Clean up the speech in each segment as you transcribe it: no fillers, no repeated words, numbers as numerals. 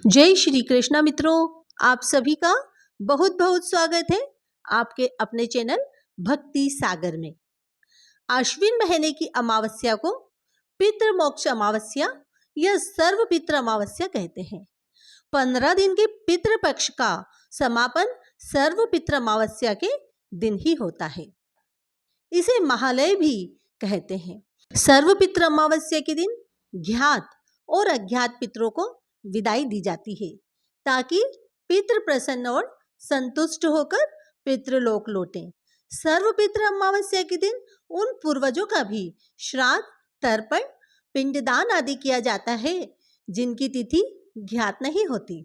जय श्री कृष्णा मित्रों, आप सभी का बहुत बहुत स्वागत है आपके अपने चैनल भक्ति सागर में। आश्विन महीने की अमावस्या को पितृमोक्ष अमावस्या या सर्व पितृ अमावस्या कहते हैं। 15 दिन के पितृपक्ष का समापन सर्व पितृ अमावस्या के दिन ही होता है। इसे महालय भी कहते हैं। सर्व पितृ अमावस्या के दिन ज्ञात और अज्ञात पितरों को विदाई दी जाती है ताकि पितृ प्रसन्न और संतुष्ट होकर पितृलोक लौटें। सर्व पितृ अमावस्या के दिन उन पूर्वजों का भी श्राद्ध, तर्पण, पिंडदान आदि किया जाता है जिनकी तिथि ज्ञात नहीं होती।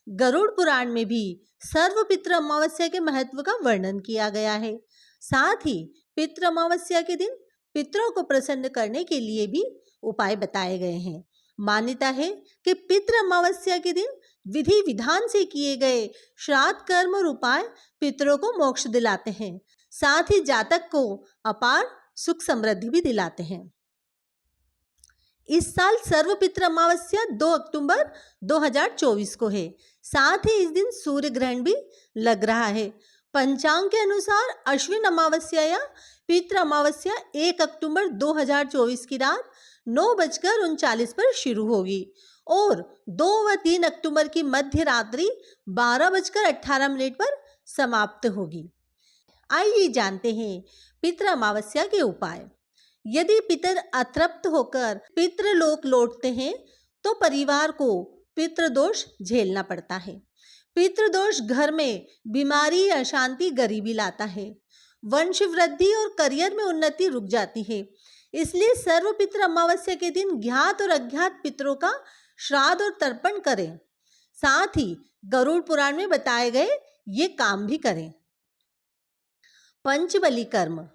गरुड़ पुराण में भी सर्व पितृ अमावस्या के महत्व का वर्णन किया गया है। साथ ही पितृ अमावस्या के दिन पितरों को प्रसन्न करने के लिए भी उपाय बताए गए हैं। मान्यता है कि पितृ अमावस्या के दिन विधि विधान से किए गए श्राद्ध, कर्म और उपाय पितरों को मोक्ष दिलाते हैं। साथ ही जातक को अपार सुख समृद्धि भी दिलाते हैं। इस साल सर्व पितृ अमावस्या 2 अक्टूबर 2024 को है। साथ ही इस दिन सूर्य ग्रहण भी लग रहा है। पंचांग के अनुसार अश्विन अमावस्या या पितृ अमावस्या 1 अक्टूबर 2024 की रात 9:39 पर शुरू होगी और 2 व 3 अक्टूबर की मध्य रात्रि 12:18 पर समाप्त होगी। आइए जानते हैं पितृ अमावस्या के उपाय। यदि पितर अतृप्त होकर पितृलोक लौटते हैं तो परिवार को पितृदोष झेलना पड़ता है। पितृदोष घर में बीमारी, अशांति, गरीबी लाता है। वंश वृद्धि और करियर में उन्नति रुक जाती है। इसलिए सर्व पितृ अमावस्या के दिन ज्ञात और अज्ञात पितरों का श्राद्ध और तर्पण करें। साथ ही गरुड़ पुराण में बताए गए ये काम भी करें। पंचबली कर्म।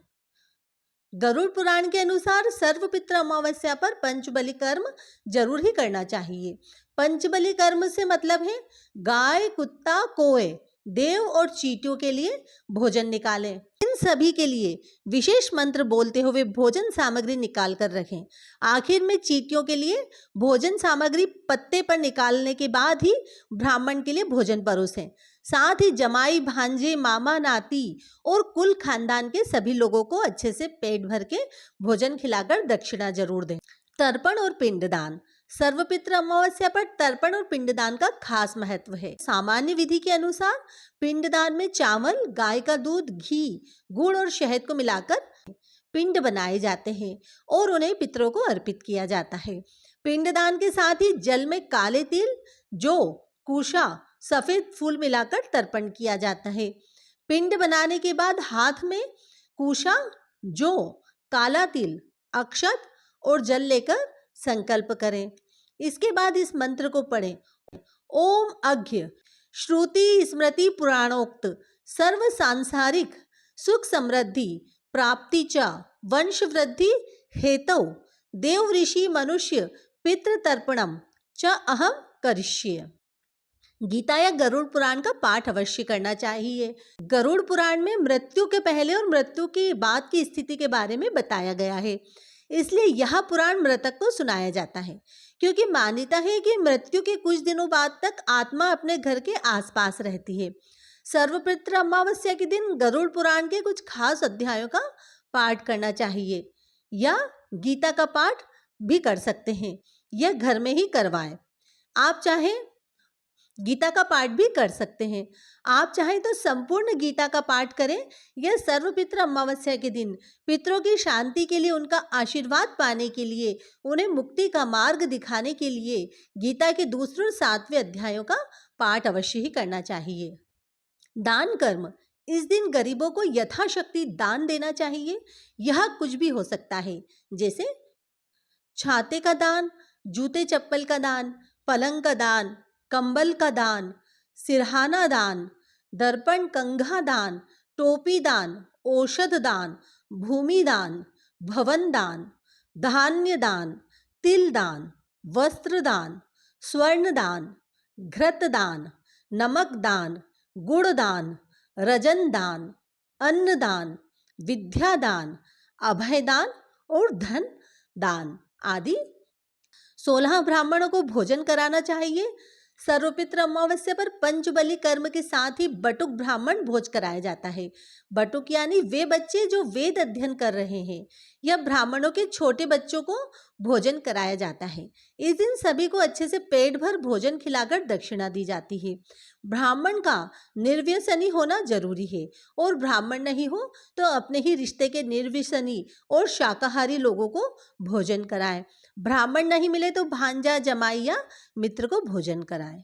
गरुड़ पुराण के अनुसार सर्व पितृ अमावस्या पर पंचबली कर्म जरूर ही करना चाहिए। पंचबली कर्म से मतलब है गाय, कुत्ता, कौए, देव और चींटियों के लिए भोजन निकालें। इन सभी के लिए विशेष मंत्र बोलते हुए भोजन सामग्री निकाल कर रखें। आखिर में चींटियों के लिए भोजन सामग्री पत्ते पर निकालने के बाद ही ब्राह्मण के लिए भोजन परोसें। साथ ही जमाई, भांजे, मामा, नाती और कुल खानदान के सभी लोगों को अच्छे से पेट भर के भोजन खिलाकर दक्षिणा जरूर दें। तर्पण और पिंडदान। सर्वपितृ अमावस्या पर तर्पण और पिंडदान का खास महत्व है। सामान्य विधि के अनुसार पिंडदान में चावल, गाय का दूध, घी, गुड़ और शहद को मिलाकर पिंड बनाए जाते हैं और उन्हें पितरों को अर्पित किया जाता है। पिंडदान के साथ ही जल में काले तिल, जौ, कुशा, सफेद फूल मिलाकर तर्पण किया जाता है। पिंड बनाने के बाद हाथ में कुशा, जौ, काला तिल, अक्षत और जल लेकर संकल्प करें। इसके बाद इस मंत्र को पढ़ें। ओम अघ्य श्रुति स्मृति पुराणोक्त सर्व सांसारिक सुख समृद्धि प्राप्ति च वंश वृद्धि हेतु देव ऋषि मनुष्य पितृ तर्पणम च अहम करिष्ये। गीता या गरुड़ पुराण का पाठ अवश्य करना चाहिए। गरुड़ पुराण में मृत्यु के पहले और मृत्यु के बाद की स्थिति के बारे में बताया गया है। इसलिए यह पुराण मृतक को सुनाया जाता है, क्योंकि मान्यता है कि मृत्यु के कुछ दिनों बाद तक आत्मा अपने घर के आसपास रहती है। सर्वपितृ अमावस्या के दिन गरुड़ पुराण के कुछ खास अध्यायों का पाठ करना चाहिए या गीता का पाठ भी कर सकते हैं या घर में ही करवाएं। आप चाहें गीता का पाठ भी कर सकते हैं। आप चाहें तो संपूर्ण गीता का पाठ करें या सर्वपितृ अमावस्या के दिन पितरों की शांति के लिए, उनका आशीर्वाद पाने के लिए, उन्हें मुक्ति का मार्ग दिखाने के लिए गीता के दूसरे और 7वें अध्यायों का पाठ अवश्य ही करना चाहिए। दान कर्म। इस दिन गरीबों को यथाशक्ति दान देना चाहिए। यह कुछ भी हो सकता है, जैसे छाते का दान, जूते चप्पल का दान, पलंग का दान, कंबल का दान, सिरहाना दान, दर्पण कंघा दान, टोपी दान, औषध दान, भूमि दान, भवन दान, धान्य दान, तिल दान, वस्त्र दान, स्वर्ण दान, घृत दान, नमक दान, गुड़ दान, रजन दान, अन्न दान, विद्या दान, अभय दान और धन दान आदि 16 ब्राह्मणों को भोजन कराना चाहिए। सर्वपित्र अमावस्या पर पंचबली कर्म के साथ ही बटुक ब्राह्मण भोज कराया जाता है। बटुक यानी वे बच्चे जो वेद अध्ययन कर रहे हैं या ब्राह्मणों के छोटे बच्चों को भोजन कराया जाता है। इस दिन सभी को अच्छे से पेट भर भोजन खिलाकर दक्षिणा दी जाती है। ब्राह्मण का निर्व्यसनी होना जरूरी है और ब्राह्मण नहीं हो तो अपने ही रिश्ते के निर्व्यसनी और शाकाहारी लोगों को भोजन कराएं। ब्राह्मण नहीं मिले तो भांजा, जमाई या मित्र को भोजन कराएं।